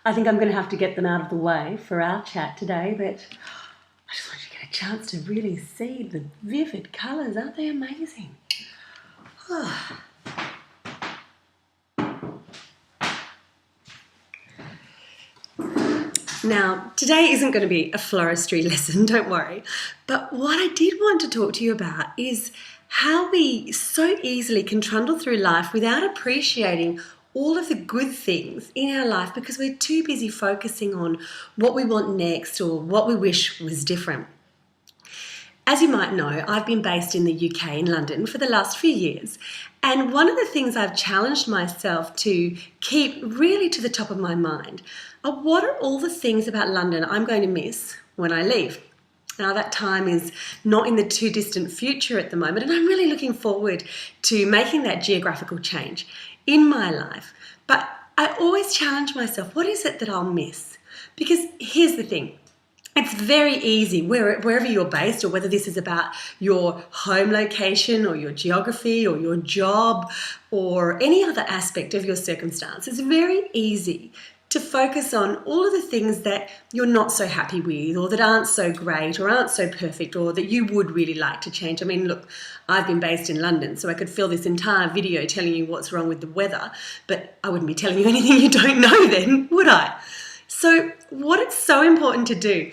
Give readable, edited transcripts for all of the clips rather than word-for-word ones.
I think I'm going to have to get them out of the way for our chat today, but I just want you to get a chance to really see the vivid colours. Aren't they amazing? Oh. Now, today isn't going to be a floristry lesson, don't worry, but what I did want to talk to you about is how we so easily can trundle through life without appreciating all of the good things in our life because we're too busy focusing on what we want next or what we wish was different. As you might know, I've been based in the UK in London for the last few years, and one of the things I've challenged myself to keep really to the top of my mind are what are all the things about London I'm going to miss when I leave. Now that time is not in the too distant future at the moment, and I'm really looking forward to making that geographical change in my life. But I always challenge myself, what is it that I'll miss? Because here's the thing. It's very easy, wherever you're based, or whether this is about your home location or your geography or your job or any other aspect of your circumstance, it's very easy to focus on all of the things that you're not so happy with or that aren't so great or aren't so perfect or that you would really like to change. I mean, look, I've been based in London, so I could fill this entire video telling you what's wrong with the weather, but I wouldn't be telling you anything you don't know then, would I? So what it's so important to do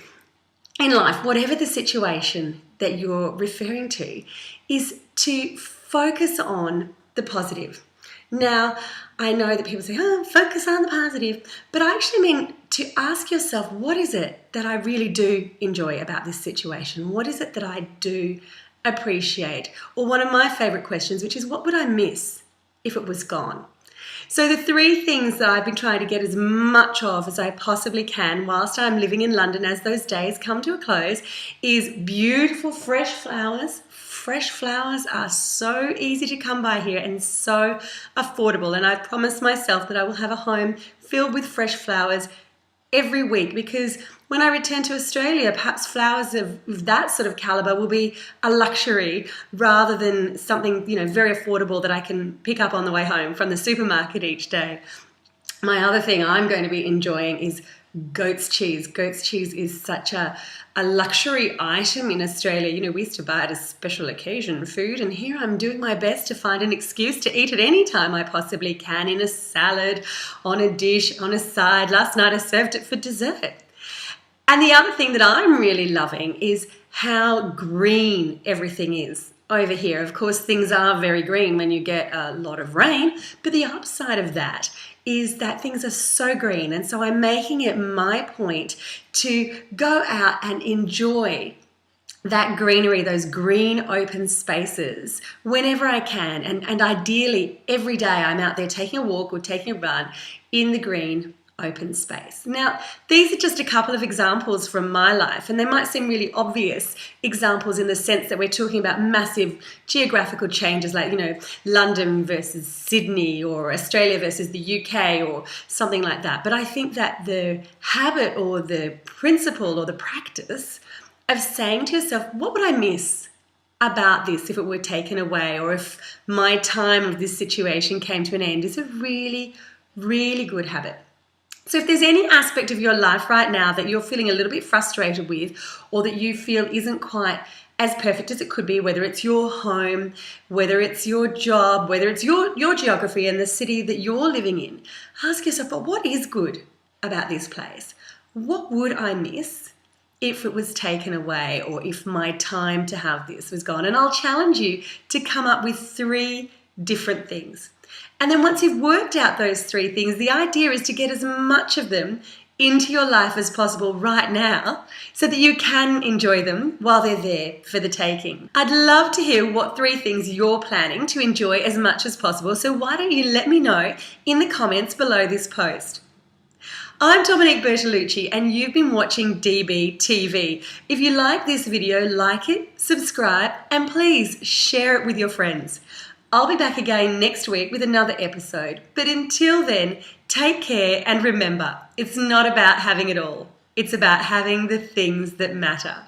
in life, whatever the situation that you're referring to, is to focus on the positive. Now, I know that people say, focus on the positive, but I actually mean to ask yourself, what is it that I really do enjoy about this situation? What is it that I do appreciate? Or one of my favourite questions, which is, what would I miss if it was gone? So the three things that I've been trying to get as much of as I possibly can whilst I'm living in London as those days come to a close is beautiful fresh flowers. Fresh flowers are so easy to come by here and so affordable, and I've promised myself that I will have a home filled with fresh flowers every week, because when I return to Australia, perhaps flowers of that sort of calibre will be a luxury rather than something, very affordable that I can pick up on the way home from the supermarket each day. My other thing I'm going to be enjoying is goat's cheese. Goat's cheese is such a luxury item in Australia. We used to buy it as special occasion food, and here I'm doing my best to find an excuse to eat it any time I possibly can, in a salad, on a dish, on a side. Last night I served it for dessert. And the other thing that I'm really loving is how green everything is over here. Of course, things are very green when you get a lot of rain, but the upside of that is that things are so green. And so I'm making it my point to go out and enjoy that greenery, those green open spaces whenever I can. And ideally every day I'm out there taking a walk or taking a run in the green open space. Now, these are just a couple of examples from my life, and they might seem really obvious examples in the sense that we're talking about massive geographical changes like, London versus Sydney or Australia versus the UK or something like that. But I think that the habit or the principle or the practice of saying to yourself, what would I miss about this if it were taken away, or if my time of this situation came to an end, is a really, really good habit. So if there's any aspect of your life right now that you're feeling a little bit frustrated with, or that you feel isn't quite as perfect as it could be, whether it's your home, whether it's your job, whether it's your geography and the city that you're living in, ask yourself, but what is good about this place? What would I miss if it was taken away, or if my time to have this was gone? And I'll challenge you to come up with 3 different things. And then once you've worked out those 3 things, the idea is to get as much of them into your life as possible right now so that you can enjoy them while they're there for the taking. I'd love to hear what 3 things you're planning to enjoy as much as possible, so why don't you let me know in the comments below this post. I'm Domonique Bertolucci, and you've been watching DBTV. If you like this video, like it, subscribe, and please share it with your friends. I'll be back again next week with another episode. But until then, take care, and remember, it's not about having it all. It's about having the things that matter.